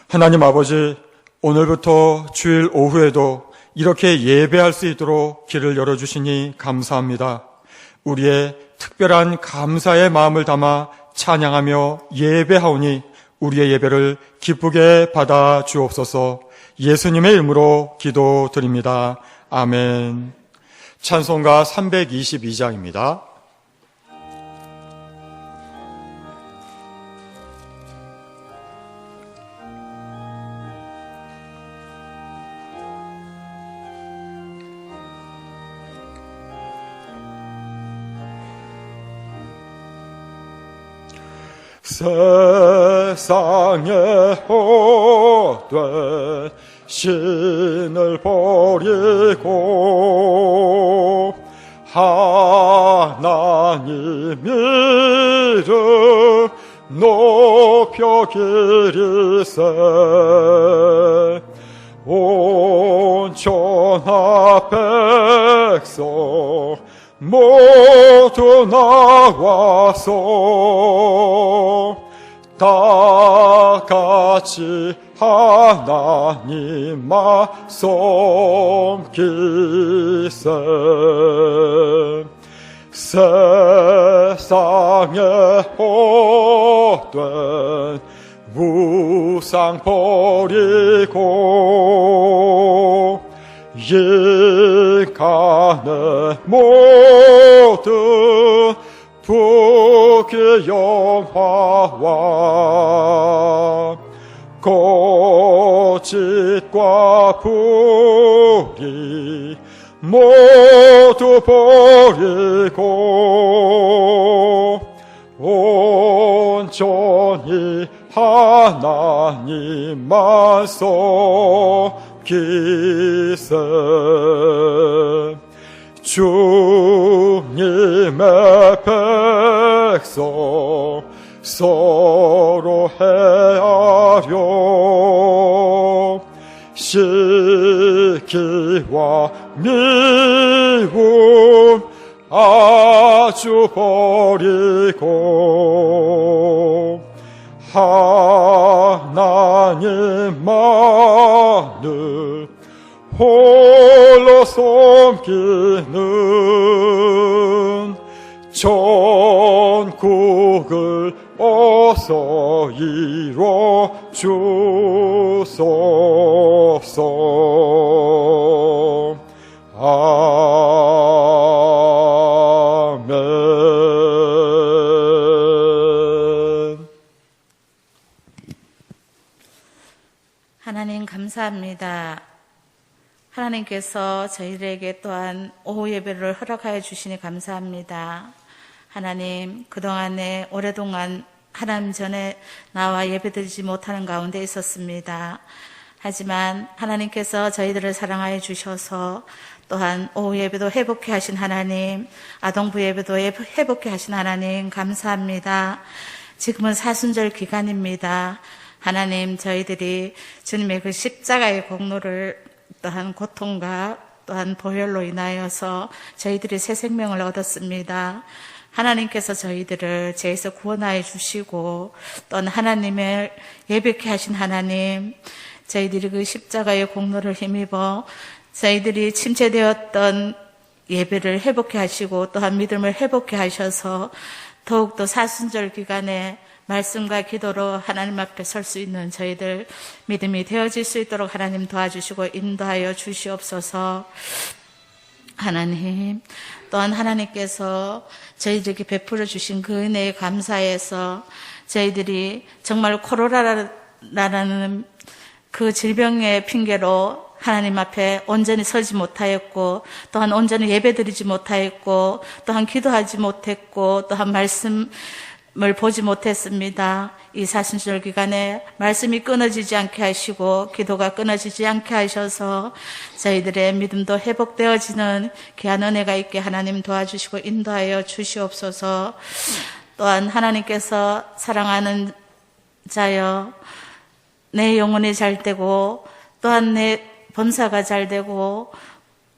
하나님 아버지, 오늘부터 주일 오후에도 이렇게 예배할 수 있도록 길을 열어주시니 감사합니다. 우리의 특별한 감사의 마음을 담아 찬양하며 예배하오니 우리의 예배를 기쁘게 받아 주옵소서. 예수님의 이름으로 기도드립니다. 아멘. 찬송가 322장입니다. 세상에 헛된 신을 버리고 하나님 이름 높여 기리세. 온 천하 백성 모두 나와서 다 같이 하나님만 섬기세. 세상에 헛된 우상 버리고 인간의 모든 부귀 영화와 거짓과 불의 모두 버리고 온전히 하나님만 섬기세. 주님의 백성 서로 헤아려 시기와 미움 아주 버리고 하나님만을 홀로 섬기는 천국을 어서 이뤄 주소서. 아멘. 하나님 감사합니다. 하나님께서 저희들에게 또한 오후 예배를 허락하여 주시니 감사합니다. 하나님, 그동안에 오랫동안 하나님 전에 나와 예배드리지 못하는 가운데 있었습니다. 하지만 하나님께서 저희들을 사랑하여 주셔서 또한 오후 예배도 회복케 하신 하나님, 아동부 예배도 회복케 하신 하나님 감사합니다. 지금은 사순절 기간입니다. 하나님, 저희들이 주님의 그 십자가의 공로를 또한 고통과 또한 보혈로 인하여서 저희들이 새 생명을 얻었습니다. 하나님께서 저희들을 죄에서 구원하여 주시고 또한 하나님을 예배케 하신 하나님, 저희들이 그 십자가의 공로를 힘입어 저희들이 침체되었던 예배를 회복케 하시고 또한 믿음을 회복케 하셔서 더욱더 사순절 기간에 말씀과 기도로 하나님 앞에 설 수 있는 저희들 믿음이 되어질 수 있도록 하나님 도와주시고 인도하여 주시옵소서. 하나님, 또한 하나님께서 저희들에게 베풀어 주신 그 은혜에 감사해서 저희들이 정말 코로나라는 그 질병의 핑계로 하나님 앞에 온전히 서지 못하였고 또한 온전히 예배드리지 못하였고 또한 기도하지 못했고 또한 말씀을 보지 못했습니다. 이 사순절 기간에 말씀이 끊어지지 않게 하시고 기도가 끊어지지 않게 하셔서 저희들의 믿음도 회복되어지는 귀한 은혜가 있게 하나님 도와주시고 인도하여 주시옵소서. 또한 하나님께서 사랑하는 자여, 내 영혼이 잘되고 또한 내 범사가 잘되고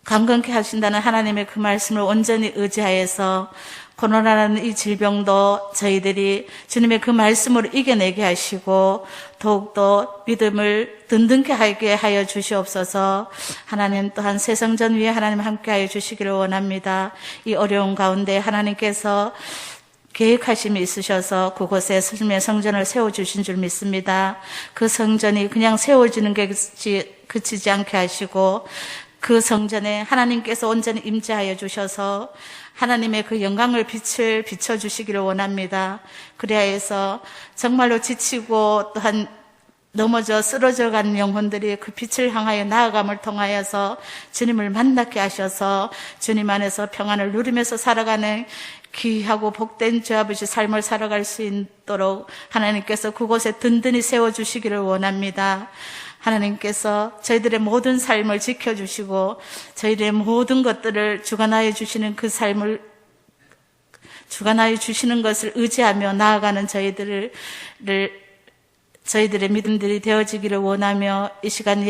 강건케 하신다는 하나님의 그 말씀을 온전히 의지하여서 코로나라는 이 질병도 저희들이 주님의 그 말씀으로 이겨내게 하시고 더욱더 믿음을 든든케 하게 하여 주시옵소서. 하나님 또한 새 성전 위에 하나님 함께하여 주시기를 원합니다. 이 어려운 가운데 하나님께서 계획하심이 있으셔서 그곳에 주님의 성전을 세워주신 줄 믿습니다. 그 성전이 그냥 세워지는 게 그치지 않게 하시고 그 성전에 하나님께서 온전히 임재하여 주셔서 하나님의 그 영광을 빛을 비춰주시기를 원합니다. 그리하여서 정말로 지치고 또한 넘어져 쓰러져 간 영혼들이 그 빛을 향하여 나아감을 통하여서 주님을 만나게 하셔서 주님 안에서 평안을 누리면서 살아가는 귀하고 복된 주 아버지 삶을 살아갈 수 있도록 하나님께서 그곳에 든든히 세워주시기를 원합니다. 하나님께서 저희들의 모든 삶을 지켜주시고 저희들의 모든 것들을 주관하여 주시는 그 삶을 주관하여 주시는 것을 의지하며 나아가는 저희들의 믿음들이 되어지기를 원하며 이 시간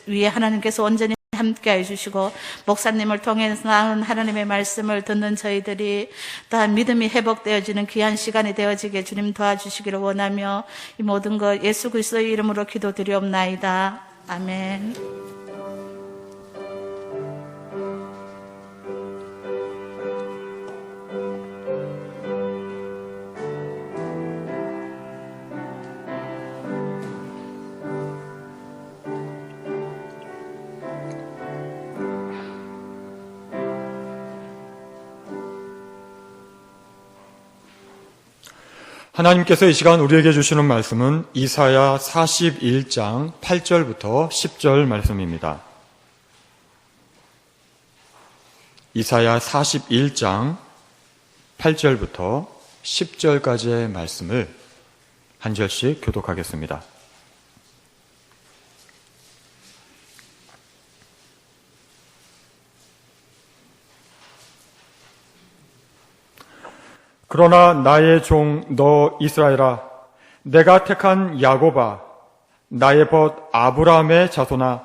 위에 하나님께서 온전히 함께해 주시고 목사님을 통해서 나온 하나님의 말씀을 듣는 저희들이 또한 믿음이 회복되어지는 귀한 시간이 되어지게 주님 도와주시기를 원하며 이 모든 것 예수 그리스도의 이름으로 기도드리옵나이다. 아멘. 하나님께서 이 시간 우리에게 주시는 말씀은 이사야 41장 8절부터 10절 말씀입니다. 이사야 41장 8절부터 10절까지의 말씀을 한 절씩 교독하겠습니다. 그러나 나의 종 너 이스라엘아, 내가 택한 야곱아, 나의 벗 아브라함의 자손아,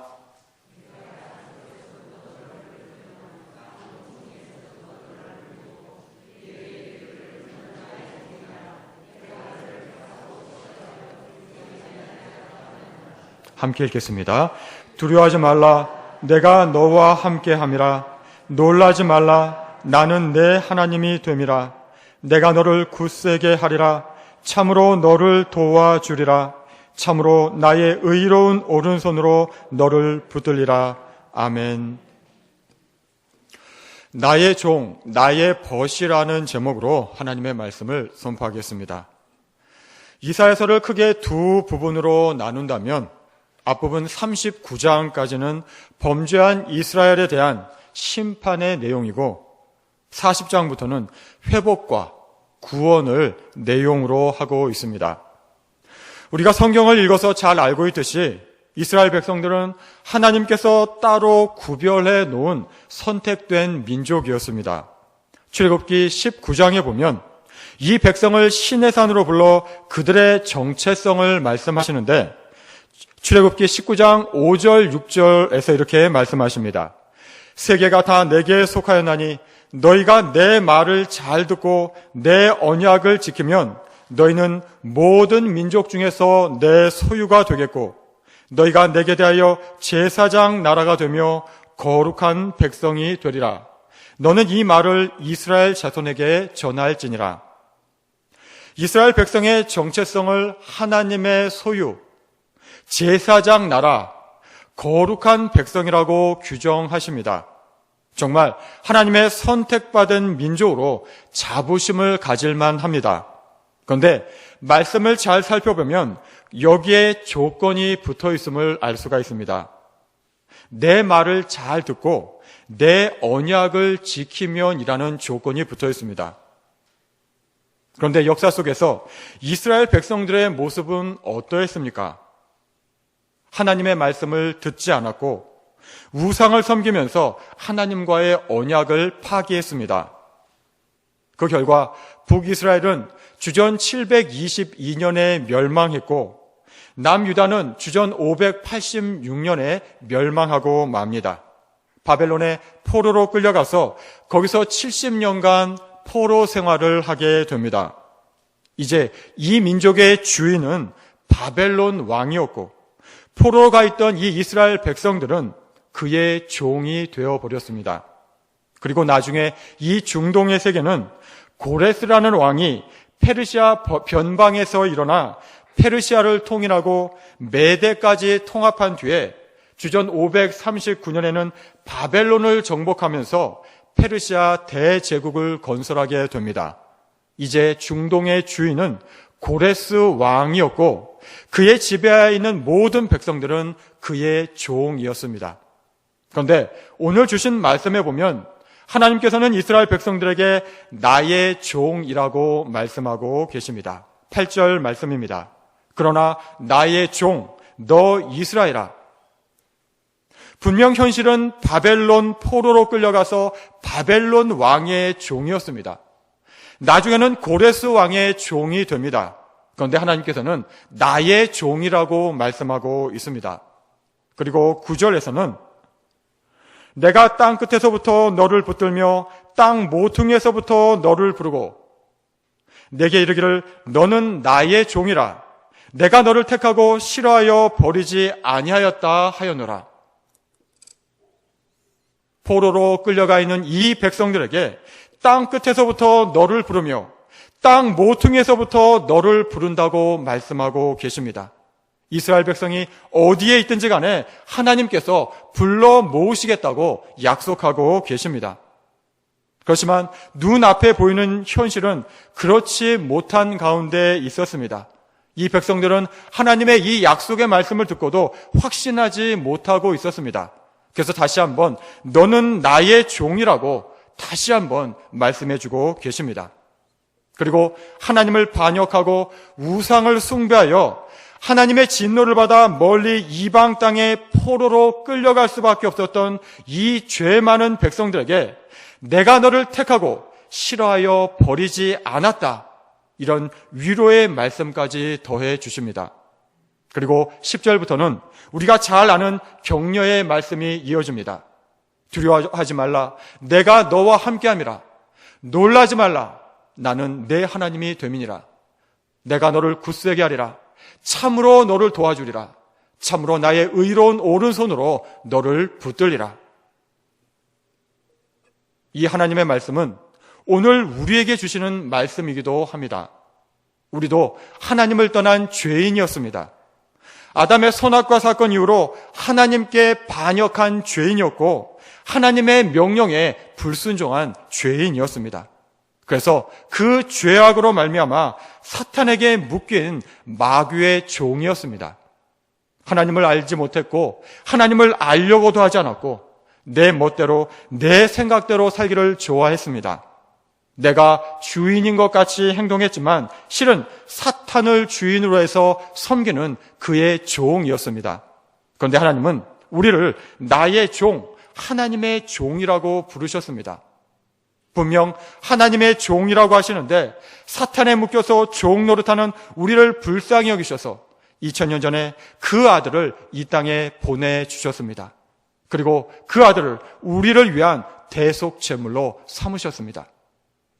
함께 읽겠습니다. 두려워하지 말라, 내가 너와 함께함이라. 놀라지 말라, 나는 내 하나님이 됨이라. 내가 너를 굳세게 하리라. 참으로 너를 도와주리라. 참으로 나의 의로운 오른손으로 너를 붙들리라. 아멘. 나의 종, 나의 벗이라는 제목으로 하나님의 말씀을 선포하겠습니다. 이사야서를 크게 두 부분으로 나눈다면 앞부분 39장까지는 범죄한 이스라엘에 대한 심판의 내용이고 40장부터는 회복과 구원을 내용으로 하고 있습니다. 우리가 성경을 읽어서 잘 알고 있듯이 이스라엘 백성들은 하나님께서 따로 구별해 놓은 선택된 민족이었습니다. 출애굽기 19장에 보면 이 백성을 신의 산으로 불러 그들의 정체성을 말씀하시는데 출애굽기 19장 5절 6절에서 이렇게 말씀하십니다. 세계가 다 내게 속하였나니 너희가 내 말을 잘 듣고 내 언약을 지키면 너희는 모든 민족 중에서 내 소유가 되겠고 너희가 내게 대하여 제사장 나라가 되며 거룩한 백성이 되리라. 너는 이 말을 이스라엘 자손에게 전할지니라. 이스라엘 백성의 정체성을 하나님의 소유, 제사장 나라, 거룩한 백성이라고 규정하십니다. 정말 하나님의 선택받은 민족으로 자부심을 가질만 합니다. 그런데 말씀을 잘 살펴보면 여기에 조건이 붙어 있음을 알 수가 있습니다. 내 말을 잘 듣고 내 언약을 지키면이라는 조건이 붙어 있습니다. 그런데 역사 속에서 이스라엘 백성들의 모습은 어떠했습니까? 하나님의 말씀을 듣지 않았고 우상을 섬기면서 하나님과의 언약을 파기했습니다. 그 결과 북이스라엘은 주전 722년에 멸망했고 남유다는 주전 586년에 멸망하고 맙니다. 바벨론의 포로로 끌려가서 거기서 70년간 포로 생활을 하게 됩니다. 이제 이 민족의 주인은 바벨론 왕이었고 포로로 가 있던 이 이스라엘 백성들은 그의 종이 되어버렸습니다. 그리고 나중에 이 중동의 세계는 고레스라는 왕이 페르시아 변방에서 일어나 페르시아를 통일하고 메대까지 통합한 뒤에 주전 539년에는 바벨론을 정복하면서 페르시아 대제국을 건설하게 됩니다. 이제 중동의 주인은 고레스 왕이었고 그의 지배하에 있는 모든 백성들은 그의 종이었습니다. 그런데 오늘 주신 말씀에 보면 하나님께서는 이스라엘 백성들에게 나의 종이라고 말씀하고 계십니다. 8절 말씀입니다. 그러나 나의 종, 너 이스라엘아. 분명 현실은 바벨론 포로로 끌려가서 바벨론 왕의 종이었습니다. 나중에는 고레스 왕의 종이 됩니다. 그런데 하나님께서는 나의 종이라고 말씀하고 있습니다. 그리고 9절에서는 내가 땅 끝에서부터 너를 붙들며 땅 모퉁이에서부터 너를 부르고 내게 이르기를 너는 나의 종이라 내가 너를 택하고 싫어하여 버리지 아니하였다 하였노라. 포로로 끌려가 있는 이 백성들에게 땅 끝에서부터 너를 부르며 땅 모퉁이에서부터 너를 부른다고 말씀하고 계십니다. 이스라엘 백성이 어디에 있든지 간에 하나님께서 불러 모으시겠다고 약속하고 계십니다. 그렇지만 눈앞에 보이는 현실은 그렇지 못한 가운데 있었습니다. 이 백성들은 하나님의 이 약속의 말씀을 듣고도 확신하지 못하고 있었습니다. 그래서 다시 한번 너는 나의 종이라고 다시 한번 말씀해주고 계십니다. 그리고 하나님을 반역하고 우상을 숭배하여 하나님의 진노를 받아 멀리 이방 땅에 포로로 끌려갈 수밖에 없었던 이 죄 많은 백성들에게 내가 너를 택하고 싫어하여 버리지 않았다. 이런 위로의 말씀까지 더해 주십니다. 그리고 10절부터는 우리가 잘 아는 격려의 말씀이 이어집니다. 두려워하지 말라. 내가 너와 함께함이라. 놀라지 말라. 나는 내 하나님이 됨이니라. 내가 너를 굳세게 하리라. 참으로 너를 도와주리라. 참으로 나의 의로운 오른손으로 너를 붙들리라. 이 하나님의 말씀은 오늘 우리에게 주시는 말씀이기도 합니다. 우리도 하나님을 떠난 죄인이었습니다. 아담의 선악과 사건 이후로 하나님께 반역한 죄인이었고 하나님의 명령에 불순종한 죄인이었습니다. 그래서 그 죄악으로 말미암아 사탄에게 묶인 마귀의 종이었습니다. 하나님을 알지 못했고 하나님을 알려고도 하지 않았고 내 멋대로 내 생각대로 살기를 좋아했습니다. 내가 주인인 것 같이 행동했지만 실은 사탄을 주인으로 해서 섬기는 그의 종이었습니다. 그런데 하나님은 우리를 나의 종, 하나님의 종이라고 부르셨습니다. 분명 하나님의 종이라고 하시는데 사탄에 묶여서 종 노릇하는 우리를 불쌍히 여기셔서 2000년 전에 그 아들을 이 땅에 보내주셨습니다. 그리고 그 아들을 우리를 위한 대속 제물로 삼으셨습니다.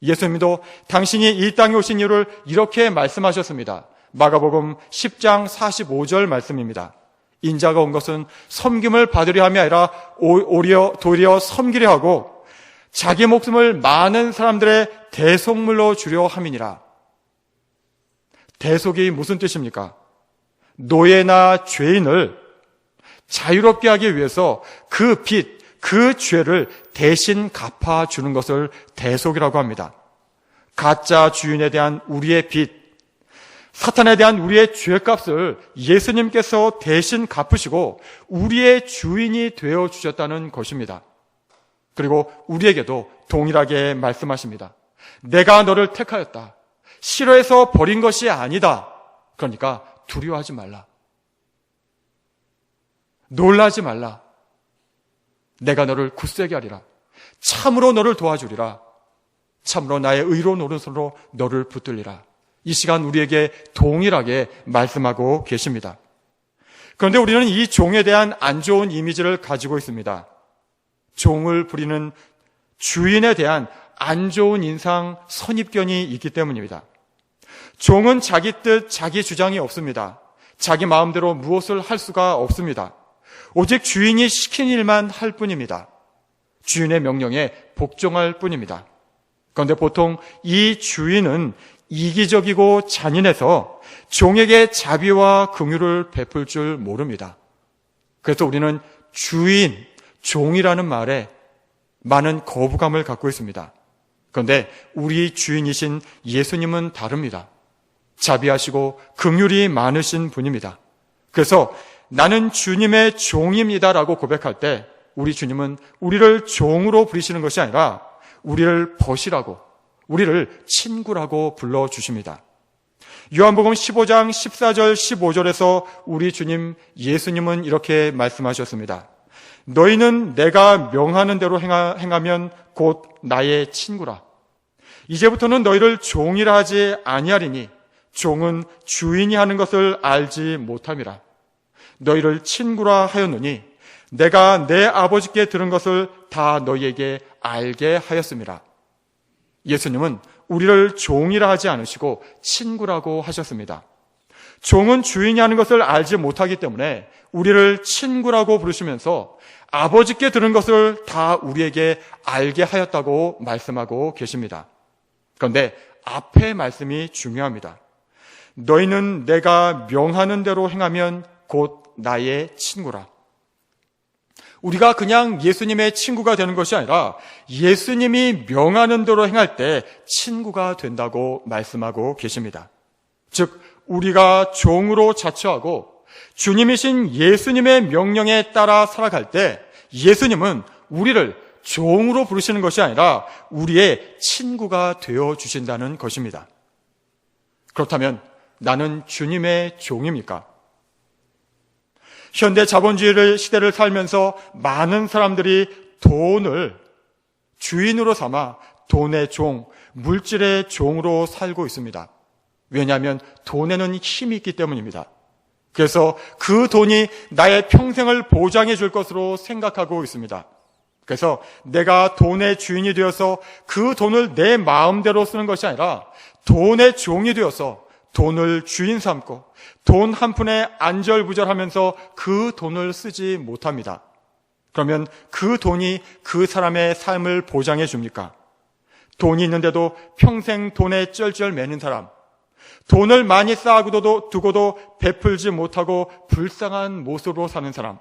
예수님도 당신이 이 땅에 오신 이유를 이렇게 말씀하셨습니다. 마가복음 10장 45절 말씀입니다. 인자가 온 것은 섬김을 받으려 함이 아니라 도리어 섬기려 하고 자기 목숨을 많은 사람들의 대속물로 주려 함이니라. 대속이 무슨 뜻입니까? 노예나 죄인을 자유롭게 하기 위해서 그 빚, 그 죄를 대신 갚아주는 것을 대속이라고 합니다. 가짜 주인에 대한 우리의 빚, 사탄에 대한 우리의 죄값을 예수님께서 대신 갚으시고 우리의 주인이 되어주셨다는 것입니다. 그리고 우리에게도 동일하게 말씀하십니다. 내가 너를 택하였다. 싫어해서 버린 것이 아니다. 그러니까 두려워하지 말라. 놀라지 말라. 내가 너를 굳세게 하리라. 참으로 너를 도와주리라. 참으로 나의 의로운 오른손으로 너를 붙들리라. 이 시간 우리에게 동일하게 말씀하고 계십니다. 그런데 우리는 이 종에 대한 안 좋은 이미지를 가지고 있습니다. 종을 부리는 주인에 대한 안 좋은 인상, 선입견이 있기 때문입니다. 종은 자기 뜻, 자기 주장이 없습니다. 자기 마음대로 무엇을 할 수가 없습니다. 오직 주인이 시킨 일만 할 뿐입니다. 주인의 명령에 복종할 뿐입니다. 그런데 보통 이 주인은 이기적이고 잔인해서 종에게 자비와 긍휼을 베풀 줄 모릅니다. 그래서 우리는 주인, 종이라는 말에 많은 거부감을 갖고 있습니다. 그런데 우리 주인이신 예수님은 다릅니다. 자비하시고 긍휼이 많으신 분입니다. 그래서 나는 주님의 종입니다라고 고백할 때 우리 주님은 우리를 종으로 부리시는 것이 아니라 우리를 벗이라고, 우리를 친구라고 불러주십니다. 요한복음 15장 14절 15절에서 우리 주님 예수님은 이렇게 말씀하셨습니다. 너희는 내가 명하는 대로 행하면 곧 나의 친구라. 이제부터는 너희를 종이라 하지 아니하리니 종은 주인이 하는 것을 알지 못함이라. 너희를 친구라 하였노니 내가 내 아버지께 들은 것을 다 너희에게 알게 하였습니다. 예수님은 우리를 종이라 하지 않으시고 친구라고 하셨습니다. 종은 주인이 하는 것을 알지 못하기 때문에 우리를 친구라고 부르시면서 아버지께 들은 것을 다 우리에게 알게 하였다고 말씀하고 계십니다. 그런데 앞의 말씀이 중요합니다. 너희는 내가 명하는 대로 행하면 곧 나의 친구라. 우리가 그냥 예수님의 친구가 되는 것이 아니라 예수님이 명하는 대로 행할 때 친구가 된다고 말씀하고 계십니다. 즉 우리가 종으로 자처하고 주님이신 예수님의 명령에 따라 살아갈 때 예수님은 우리를 종으로 부르시는 것이 아니라 우리의 친구가 되어주신다는 것입니다. 그렇다면 나는 주님의 종입니까? 현대 자본주의 시대를 살면서 많은 사람들이 돈을 주인으로 삼아 돈의 종, 물질의 종으로 살고 있습니다. 왜냐하면 돈에는 힘이 있기 때문입니다. 그래서 그 돈이 나의 평생을 보장해 줄 것으로 생각하고 있습니다. 그래서 내가 돈의 주인이 되어서 그 돈을 내 마음대로 쓰는 것이 아니라 돈의 종이 되어서 돈을 주인 삼고 돈 한 푼에 안절부절하면서 그 돈을 쓰지 못합니다. 그러면 그 돈이 그 사람의 삶을 보장해 줍니까? 돈이 있는데도 평생 돈에 쩔쩔 매는 사람, 돈을 많이 쌓아두고도 베풀지 못하고 불쌍한 모습으로 사는 사람,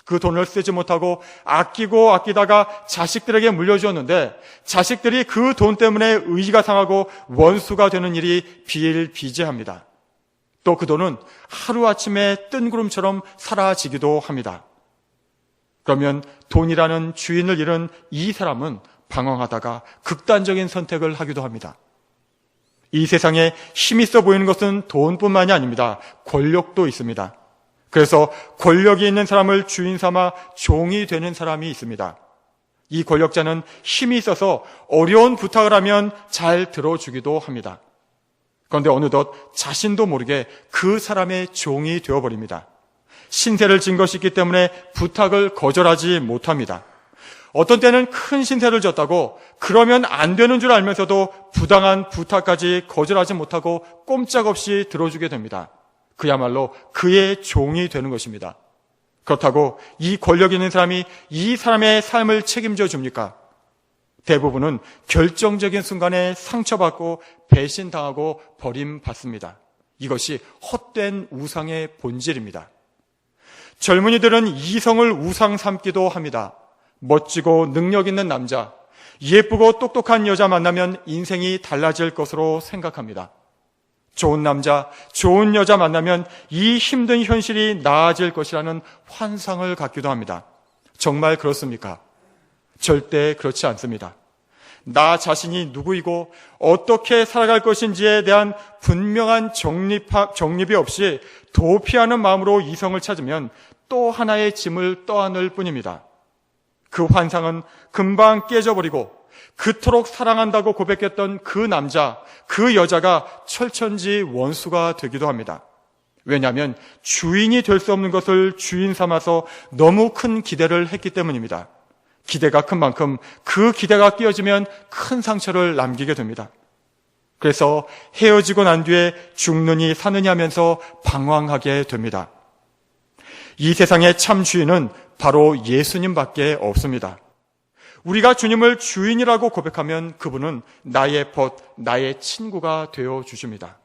그 돈을 쓰지 못하고 아끼다가 자식들에게 물려주었는데 자식들이 그 돈 때문에 의지가 상하고 원수가 되는 일이 비일비재합니다. 또 그 돈은 하루아침에 뜬구름처럼 사라지기도 합니다. 그러면 돈이라는 주인을 잃은 이 사람은 방황하다가 극단적인 선택을 하기도 합니다. 이 세상에 힘 있어 보이는 것은 돈뿐만이 아닙니다. 권력도 있습니다. 그래서 권력이 있는 사람을 주인 삼아 종이 되는 사람이 있습니다. 이 권력자는 힘이 있어서 어려운 부탁을 하면 잘 들어주기도 합니다. 그런데 어느덧 자신도 모르게 그 사람의 종이 되어버립니다. 신세를 진 것이 있기 때문에 부탁을 거절하지 못합니다. 어떤 때는 큰 신세를 졌다고 그러면 안 되는 줄 알면서도 부당한 부탁까지 거절하지 못하고 꼼짝없이 들어주게 됩니다. 그야말로 그의 종이 되는 것입니다. 그렇다고 이 권력 있는 사람이 이 사람의 삶을 책임져 줍니까? 대부분은 결정적인 순간에 상처받고 배신당하고 버림받습니다. 이것이 헛된 우상의 본질입니다. 젊은이들은 이성을 우상 삼기도 합니다. 멋지고 능력 있는 남자, 예쁘고 똑똑한 여자 만나면 인생이 달라질 것으로 생각합니다. 좋은 남자, 좋은 여자 만나면 이 힘든 현실이 나아질 것이라는 환상을 갖기도 합니다. 정말 그렇습니까? 절대 그렇지 않습니다. 나 자신이 누구이고 어떻게 살아갈 것인지에 대한 분명한 정립이 없이 도피하는 마음으로 이성을 찾으면 또 하나의 짐을 떠안을 뿐입니다. 그 환상은 금방 깨져버리고 그토록 사랑한다고 고백했던 그 남자, 그 여자가 철천지 원수가 되기도 합니다. 왜냐하면 주인이 될 수 없는 것을 주인 삼아서 너무 큰 기대를 했기 때문입니다. 기대가 큰 만큼 그 기대가 깨어지면 큰 상처를 남기게 됩니다. 그래서 헤어지고 난 뒤에 죽느니 사느냐 하면서 방황하게 됩니다. 이 세상의 참 주인은 바로 예수님밖에 없습니다. 우리가 주님을 주인이라고 고백하면 그분은 나의 벗, 나의 친구가 되어 주십니다.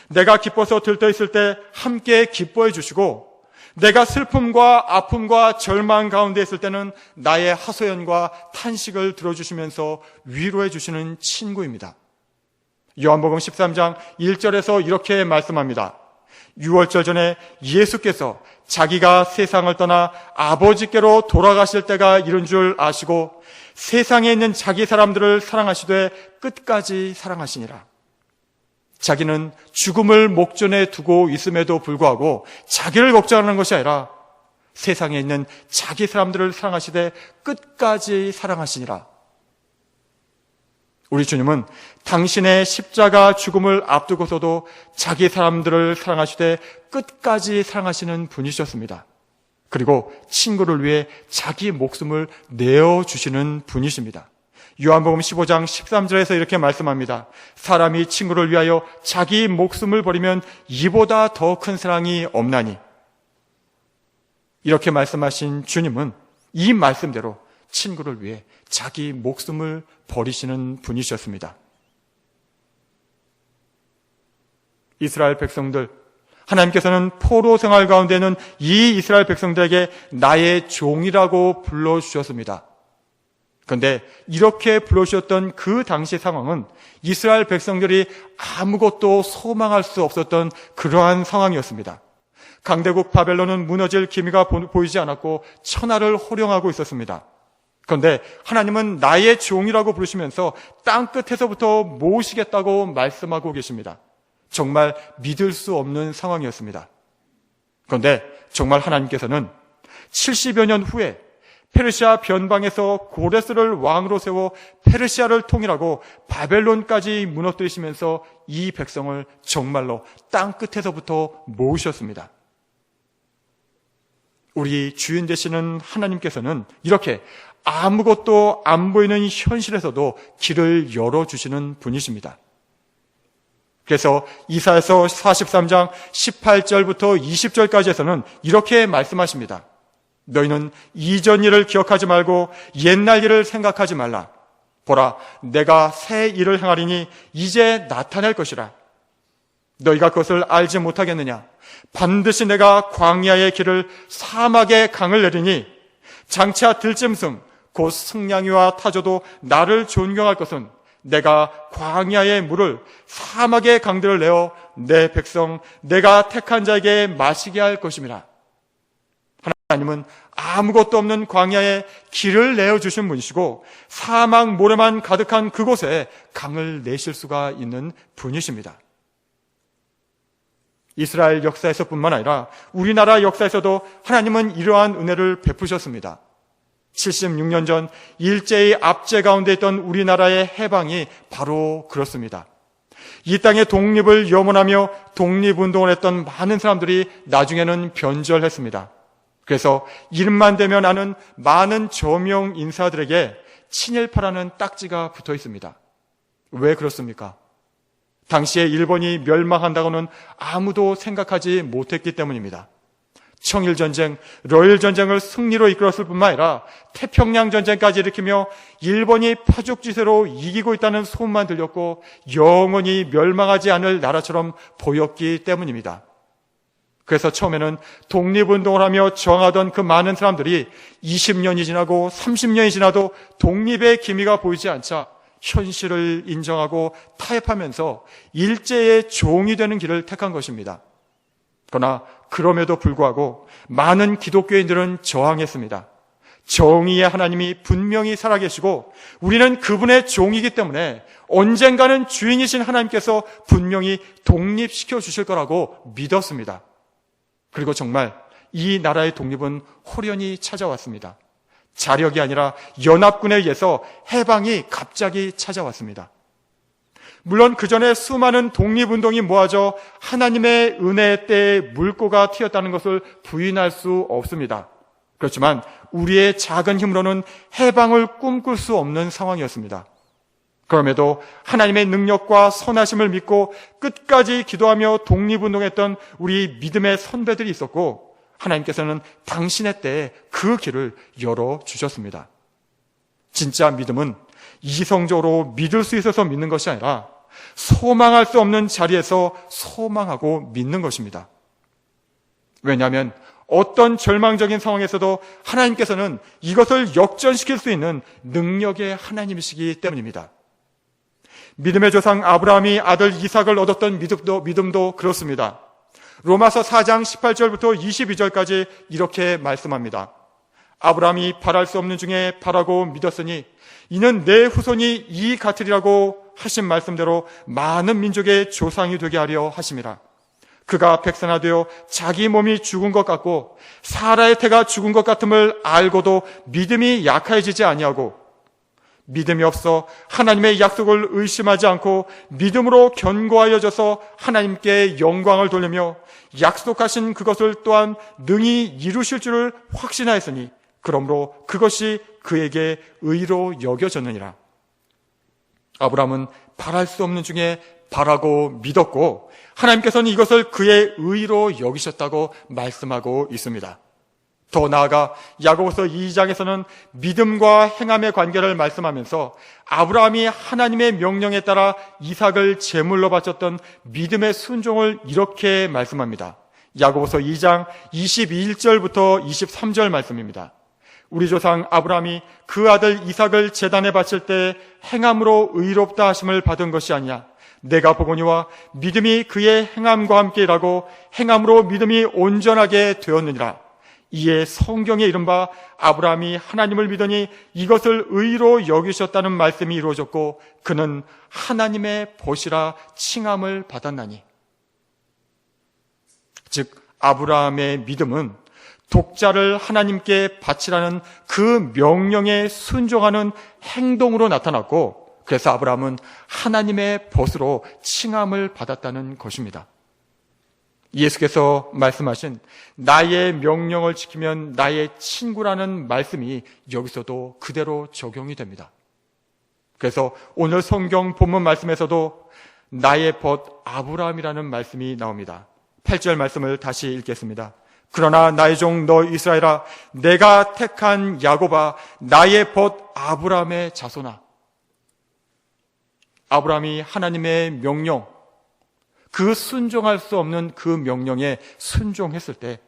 내가 기뻐서 들떠있을 때 함께 기뻐해 주시고, 내가 슬픔과 아픔과 절망 가운데 있을 때는 나의 하소연과 탄식을 들어주시면서 위로해 주시는 친구입니다. 요한복음 13장 1절에서 이렇게 말씀합니다. 유월절 전에 예수께서 자기가 세상을 떠나 아버지께로 돌아가실 때가 이른 줄 아시고 세상에 있는 자기 사람들을 사랑하시되 끝까지 사랑하시니라. 자기는 죽음을 목전에 두고 있음에도 불구하고 자기를 걱정하는 것이 아니라 세상에 있는 자기 사람들을 사랑하시되 끝까지 사랑하시니라. 우리 주님은 당신의 십자가 죽음을 앞두고서도 자기 사람들을 사랑하시되 끝까지 사랑하시는 분이셨습니다. 그리고 친구를 위해 자기 목숨을 내어주시는 분이십니다. 요한복음 15장 13절에서 이렇게 말씀합니다. 사람이 친구를 위하여 자기 목숨을 버리면 이보다 더 큰 사랑이 없나니. 이렇게 말씀하신 주님은 이 말씀대로 친구를 위해 자기 목숨을 버리시는 분이셨습니다. 이스라엘 백성들, 하나님께서는 포로 생활 가운데는 이 이스라엘 백성들에게 나의 종이라고 불러주셨습니다. 그런데 이렇게 불러주셨던 그 당시 상황은 이스라엘 백성들이 아무것도 소망할 수 없었던 그러한 상황이었습니다. 강대국 바벨론은 무너질 기미가 보이지 않았고 천하를 호령하고 있었습니다. 그런데 하나님은 나의 종이라고 부르시면서 땅끝에서부터 모으시겠다고 말씀하고 계십니다. 정말 믿을 수 없는 상황이었습니다. 그런데 정말 하나님께서는 70여 년 후에 페르시아 변방에서 고레스를 왕으로 세워 페르시아를 통일하고 바벨론까지 무너뜨리시면서 이 백성을 정말로 땅끝에서부터 모으셨습니다. 우리 주인 되시는 하나님께서는 이렇게 아무것도 안 보이는 현실에서도 길을 열어주시는 분이십니다. 그래서 이사야서 43장 18절부터 20절까지에서는 이렇게 말씀하십니다. 너희는 이전 일을 기억하지 말고 옛날 일을 생각하지 말라. 보라, 내가 새 일을 행하리니 이제 나타낼 것이라. 너희가 그것을 알지 못하겠느냐? 반드시 내가 광야의 길을 사막의 강을 내리니 장차 들짐승 곧 승냥이와 타조도 나를 존경할 것은 내가 광야의 물을 사막의 강들을 내어 내 백성 내가 택한 자에게 마시게 할 것임이라. 하나님은 아무것도 없는 광야에 길을 내어주신 분이시고 사막 모래만 가득한 그곳에 강을 내실 수가 있는 분이십니다. 이스라엘 역사에서뿐만 아니라 우리나라 역사에서도 하나님은 이러한 은혜를 베푸셨습니다. 76년 전 일제의 압제 가운데 있던 우리나라의 해방이 바로 그렇습니다. 이 땅의 독립을 염원하며 독립운동을 했던 많은 사람들이 나중에는 변절했습니다. 그래서 이름만 되면 아는 많은 저명 인사들에게 친일파라는 딱지가 붙어 있습니다. 왜 그렇습니까? 당시에 일본이 멸망한다고는 아무도 생각하지 못했기 때문입니다. 청일전쟁, 러일전쟁을 승리로 이끌었을 뿐만 아니라 태평양전쟁까지 일으키며 일본이 파죽지세로 이기고 있다는 소문만 들렸고 영원히 멸망하지 않을 나라처럼 보였기 때문입니다. 그래서 처음에는 독립운동을 하며 저항하던 그 많은 사람들이 20년이 지나고 30년이 지나도 독립의 기미가 보이지 않자 현실을 인정하고 타협하면서 일제의 종이 되는 길을 택한 것입니다. 그러나 그럼에도 불구하고 많은 기독교인들은 저항했습니다. 정의의 하나님이 분명히 살아계시고 우리는 그분의 종이기 때문에 언젠가는 주인이신 하나님께서 분명히 독립시켜 주실 거라고 믿었습니다. 그리고 정말 이 나라의 독립은 호련히 찾아왔습니다. 자력이 아니라 연합군에 의해서 해방이 갑자기 찾아왔습니다. 물론 그 전에 수많은 독립운동이 모아져 하나님의 은혜의 때에 물꼬가 튀었다는 것을 부인할 수 없습니다. 그렇지만 우리의 작은 힘으로는 해방을 꿈꿀 수 없는 상황이었습니다. 그럼에도 하나님의 능력과 선하심을 믿고 끝까지 기도하며 독립운동했던 우리 믿음의 선배들이 있었고, 하나님께서는 당신의 때에 그 길을 열어주셨습니다. 진짜 믿음은 이성적으로 믿을 수 있어서 믿는 것이 아니라 소망할 수 없는 자리에서 소망하고 믿는 것입니다. 왜냐하면 어떤 절망적인 상황에서도 하나님께서는 이것을 역전시킬 수 있는 능력의 하나님이시기 때문입니다. 믿음의 조상 아브라함이 아들 이삭을 얻었던 믿음도 그렇습니다. 로마서 4장 18절부터 22절까지 이렇게 말씀합니다. 아브라함이 바랄 수 없는 중에 바라고 믿었으니 이는 내 후손이 이 같으리라고 하신 말씀대로 많은 민족의 조상이 되게 하려 하심이라. 그가 백선화되어 자기 몸이 죽은 것 같고 사라의 태가 죽은 것 같음을 알고도 믿음이 약해지지 아니하고, 믿음이 없어 하나님의 약속을 의심하지 않고 믿음으로 견고하여져서 하나님께 영광을 돌리며 약속하신 그것을 또한 능히 이루실 줄을 확신하였으니 그러므로 그것이 그에게 의로 여겨졌느니라. 아브라함은 바랄 수 없는 중에 바라고 믿었고 하나님께서는 이것을 그의 의로 여기셨다고 말씀하고 있습니다. 더 나아가 야고보서 2장에서는 믿음과 행함의 관계를 말씀하면서 아브라함이 하나님의 명령에 따라 이삭을 제물로 바쳤던 믿음의 순종을 이렇게 말씀합니다. 야고보서 2장 21절부터 23절 말씀입니다. 우리 조상 아브라함이 그 아들 이삭을 제단에 바칠 때 행함으로 의롭다 하심을 받은 것이 아니냐. 내가 보거니와 믿음이 그의 행함과 함께 일하고 행함으로 믿음이 온전하게 되었느니라. 이에 성경에 이른바 아브라함이 하나님을 믿으니 이것을 의로 여기셨다는 말씀이 이루어졌고 그는 하나님의 벗이라 칭함을 받았나니. 즉 아브라함의 믿음은 독자를 하나님께 바치라는 그 명령에 순종하는 행동으로 나타났고, 그래서 아브라함은 하나님의 벗으로 칭함을 받았다는 것입니다. 예수께서 말씀하신 나의 명령을 지키면 나의 친구라는 말씀이 여기서도 그대로 적용이 됩니다. 그래서 오늘 성경 본문 말씀에서도 나의 벗 아브라함이라는 말씀이 나옵니다. 8절 말씀을 다시 읽겠습니다. 그러나 나의 종 너 이스라엘아, 내가 택한 야곱아, 나의 벗 아브라함의 자손아. 아브라함이 하나님의 명령, 그 순종할 수 없는 그 명령에 순종했을 때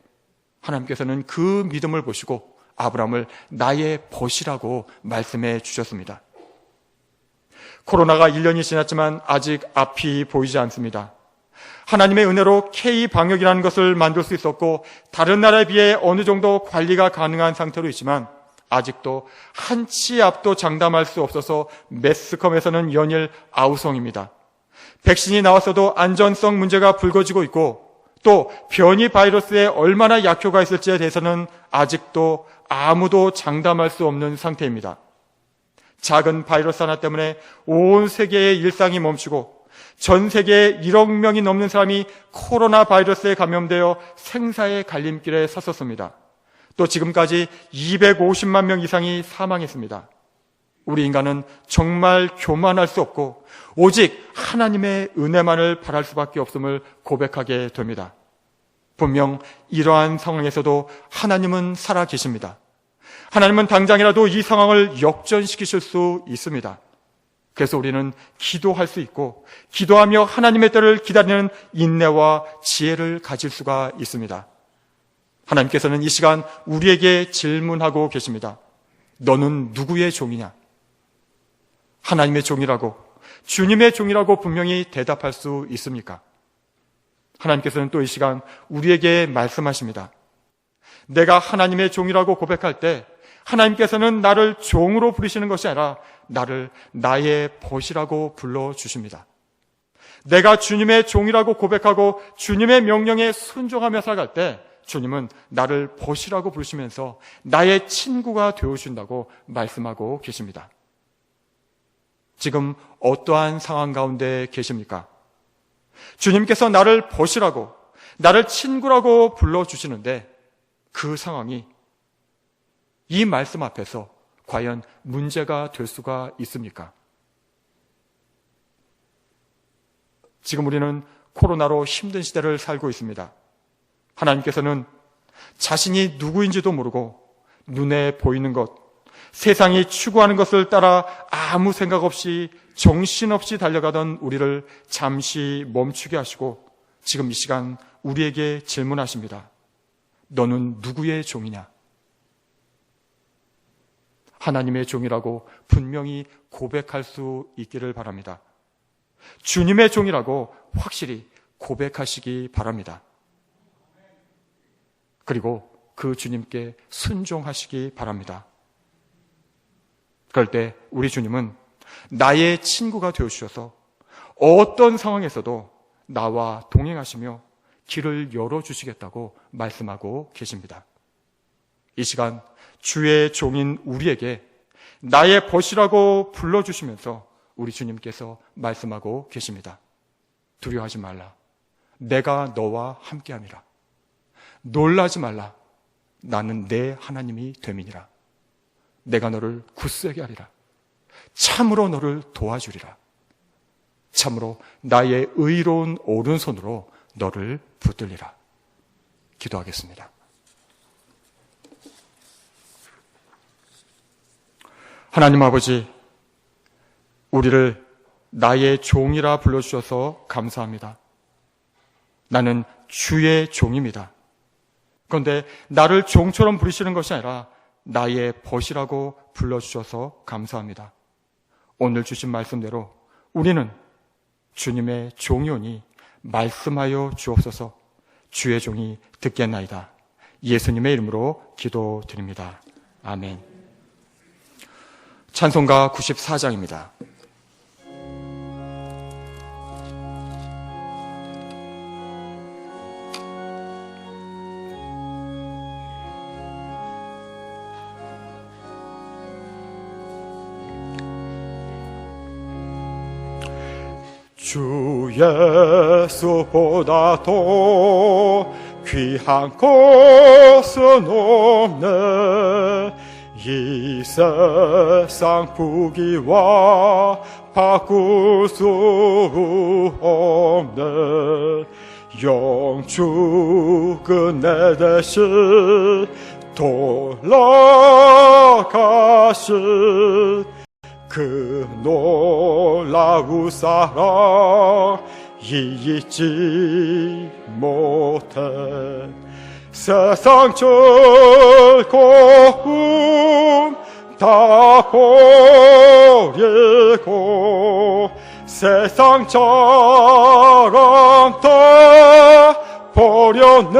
하나님께서는 그 믿음을 보시고 아브라함을 나의 벗이라고 말씀해 주셨습니다. 코로나가 1년이 지났지만 아직 앞이 보이지 않습니다. 하나님의 은혜로 K-방역이라는 것을 만들 수 있었고 다른 나라에 비해 어느 정도 관리가 가능한 상태로 있지만 아직도 한치 앞도 장담할 수 없어서 매스컴에서는 연일 아우성입니다. 백신이 나왔어도 안전성 문제가 불거지고 있고 또 변이 바이러스에 얼마나 약효가 있을지에 대해서는 아직도 아무도 장담할 수 없는 상태입니다. 작은 바이러스 하나 때문에 온 세계의 일상이 멈추고 전 세계에 1억 명이 넘는 사람이 코로나 바이러스에 감염되어 생사의 갈림길에 섰었습니다. 또 지금까지 250만 명 이상이 사망했습니다. 우리 인간은 정말 교만할 수 없고 오직 하나님의 은혜만을 바랄 수밖에 없음을 고백하게 됩니다. 분명 이러한 상황에서도 하나님은 살아 계십니다. 하나님은 당장이라도 이 상황을 역전시키실 수 있습니다. 그래서 우리는 기도할 수 있고 기도하며 하나님의 때를 기다리는 인내와 지혜를 가질 수가 있습니다. 하나님께서는 이 시간 우리에게 질문하고 계십니다. 너는 누구의 종이냐? 하나님의 종이라고, 주님의 종이라고 분명히 대답할 수 있습니까? 하나님께서는 또 이 시간 우리에게 말씀하십니다. 내가 하나님의 종이라고 고백할 때 하나님께서는 나를 종으로 부르시는 것이 아니라 나를 나의 벗이라고 불러주십니다. 내가 주님의 종이라고 고백하고 주님의 명령에 순종하며 살아갈 때 주님은 나를 벗이라고 부르시면서 나의 친구가 되어준다고 말씀하고 계십니다. 지금 어떠한 상황 가운데 계십니까? 주님께서 나를 벗이라고, 나를 친구라고 불러주시는데 그 상황이 이 말씀 앞에서 과연 문제가 될 수가 있습니까? 지금 우리는 코로나로 힘든 시대를 살고 있습니다. 하나님께서는 자신이 누구인지도 모르고 눈에 보이는 것, 세상이 추구하는 것을 따라 아무 생각 없이 정신없이 달려가던 우리를 잠시 멈추게 하시고 지금 이 시간 우리에게 질문하십니다. 너는 누구의 종이냐? 하나님의 종이라고 분명히 고백할 수 있기를 바랍니다. 주님의 종이라고 확실히 고백하시기 바랍니다. 그리고 그 주님께 순종하시기 바랍니다. 그럴 때 우리 주님은 나의 친구가 되어주셔서 어떤 상황에서도 나와 동행하시며 길을 열어주시겠다고 말씀하고 계십니다. 이 시간 주의 종인 우리에게 나의 벗이라고 불러주시면서 우리 주님께서 말씀하고 계십니다. 두려워하지 말라. 내가 너와 함께함이라. 놀라지 말라. 나는 내 하나님이 됨이니라. 내가 너를 굳세게 하리라. 참으로 너를 도와주리라. 참으로 나의 의로운 오른손으로 너를 붙들리라. 기도하겠습니다. 하나님 아버지, 우리를 나의 종이라 불러주셔서 감사합니다. 나는 주의 종입니다. 그런데 나를 종처럼 부르시는 것이 아니라 나의 벗이라고 불러주셔서 감사합니다. 오늘 주신 말씀대로 우리는 주님의 종이오니 말씀하여 주옵소서. 주의 종이 듣겠나이다. 예수님의 이름으로 기도드립니다. 아멘. 찬송가 94장입니다. 주 예수보다도 귀한 것은 없네. 이 세상 부귀와 바꿀 수 없네. 영축은 내 대신 돌아가신 그 놀라운 사랑 잊지 못해. 세상 즐거움 다 버리고 세상 자랑 다 버렸네.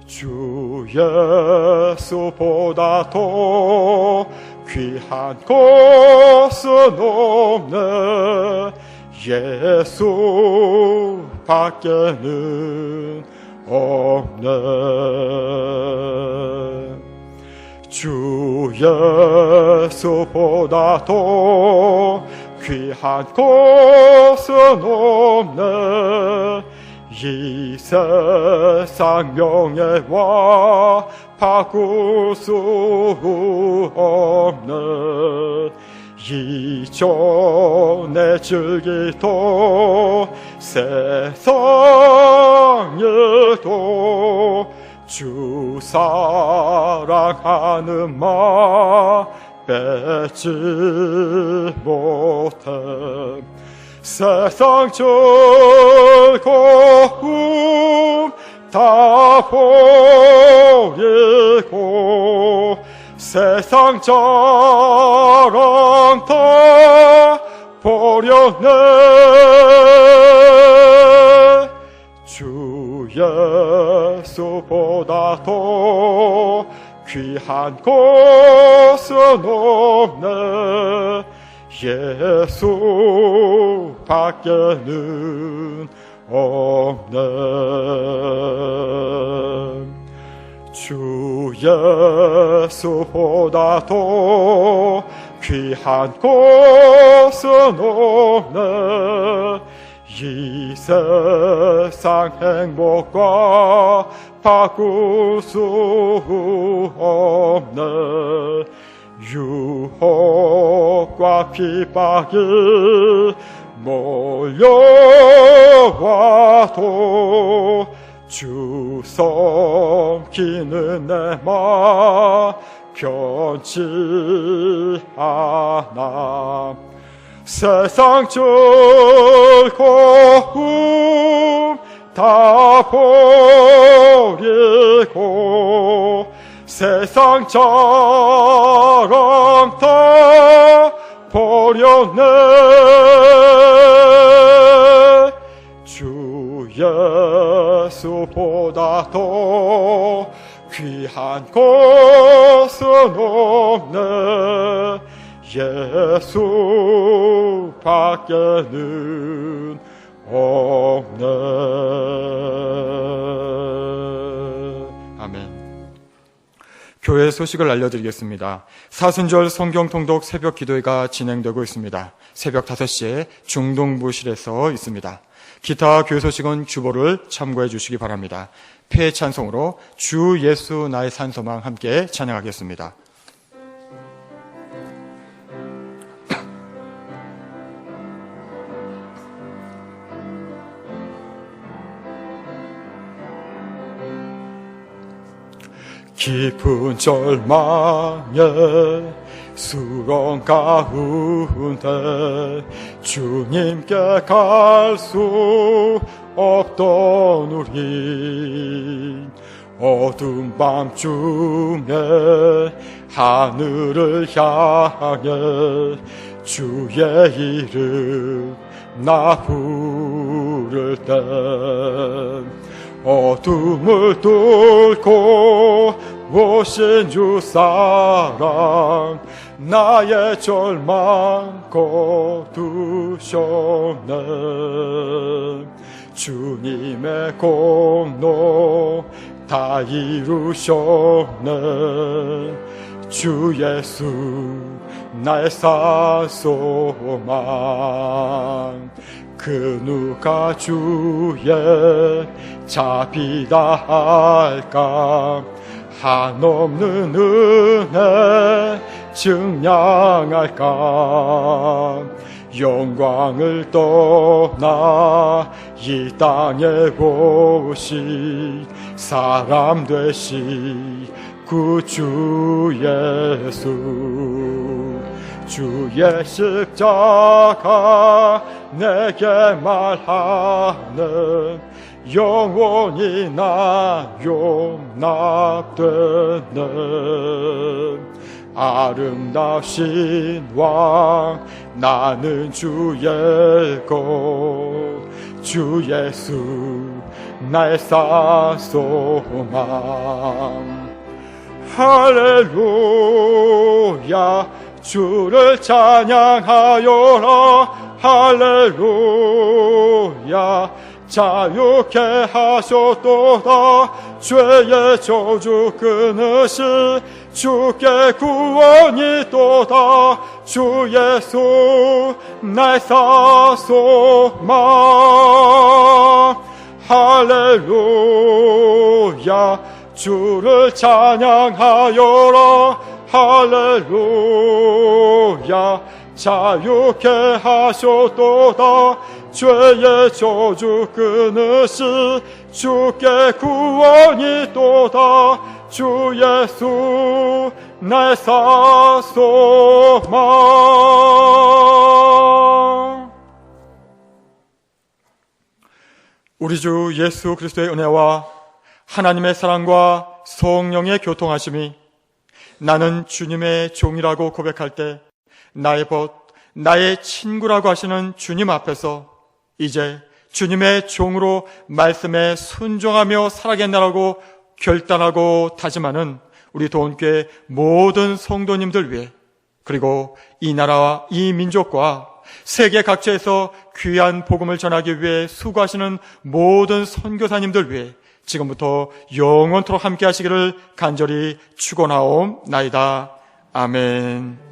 주 예수보다도 귀한 것은 없네. 예수 밖에는 없네. 주 예수보다도 귀한 것은 없네. 이 세상 명예와 바꿀 수 없네. 이전에 즐기던 세상에도 주 사랑하는 마음 뺏지 못해. 세상 즐거움 다 버리고 세상 자랑 다 버렸네. 주 예수보다도 귀한 것은 없네. 예수 밖에는 없네. 주 예수보다도 귀한 것은 없네. 이 세상 행복과 바꿀 수 없네. 유혹과 핍박이 몰려와도 주 섬기는 내 맘 변치 않아. 세상 즐거움 다 버리고 세상 자랑 다 버렸네. 주 예수보다 더 귀한 것은 없네. 예수밖에는 없네. 아멘. 교회 소식을 알려드리겠습니다. 사순절 성경 통독 새벽 기도회가 진행되고 있습니다. 새벽 5시에 중동부실에서 있습니다. 기타 교회 소식은 주보를 참고해 주시기 바랍니다. 폐 찬송으로 주 예수 나의 산소망 함께 찬양하겠습니다. 깊은 절망에 수렁 가운데 주님께 갈 수 없던 우리 어두운 밤중에 하늘을 향해 주의 이름 나 부를 때 어둠을 뚫고 오신 주 사랑 나의 절망 거두셨네. 주님의 공로 다 이루셨네. 주 예수 나의 산소망 그 누가 주의 자비다 할까. 한없는 은혜 증량할까. 영광을 떠나 이 땅에 오시 사람 되시 구주 예수. 주의 십자가 내게 말하는 영원히 나 용납되네. 아름다우신 왕 나는 주의 것 주 예수 나의 산소망. 할렐루야 주를 찬양하여라. 할렐루야 자유케 하셨도다. 죄의 저주 끊으시 주께 구원이 또다. 주 예수 나의 산소망. 할렐루야 주를 찬양하여라. 할렐루야 자유케 하셨도다. 죄의 저주 끊으시 주께 구원이 또다. 주 예수 나의 산소망. 우리 주 예수 그리스도의 은혜와 하나님의 사랑과 성령의 교통하심이 나는 주님의 종이라고 고백할 때 나의 벗, 나의 친구라고 하시는 주님 앞에서 이제 주님의 종으로 말씀에 순종하며 살아겠나라고 결단하고 다짐하는 우리 도원교회 모든 성도님들 위해, 그리고 이 나라와 이 민족과 세계 각지에서 귀한 복음을 전하기 위해 수고하시는 모든 선교사님들 위해 지금부터 영원토록 함께 하시기를 간절히 축원하옵나이다. 아멘.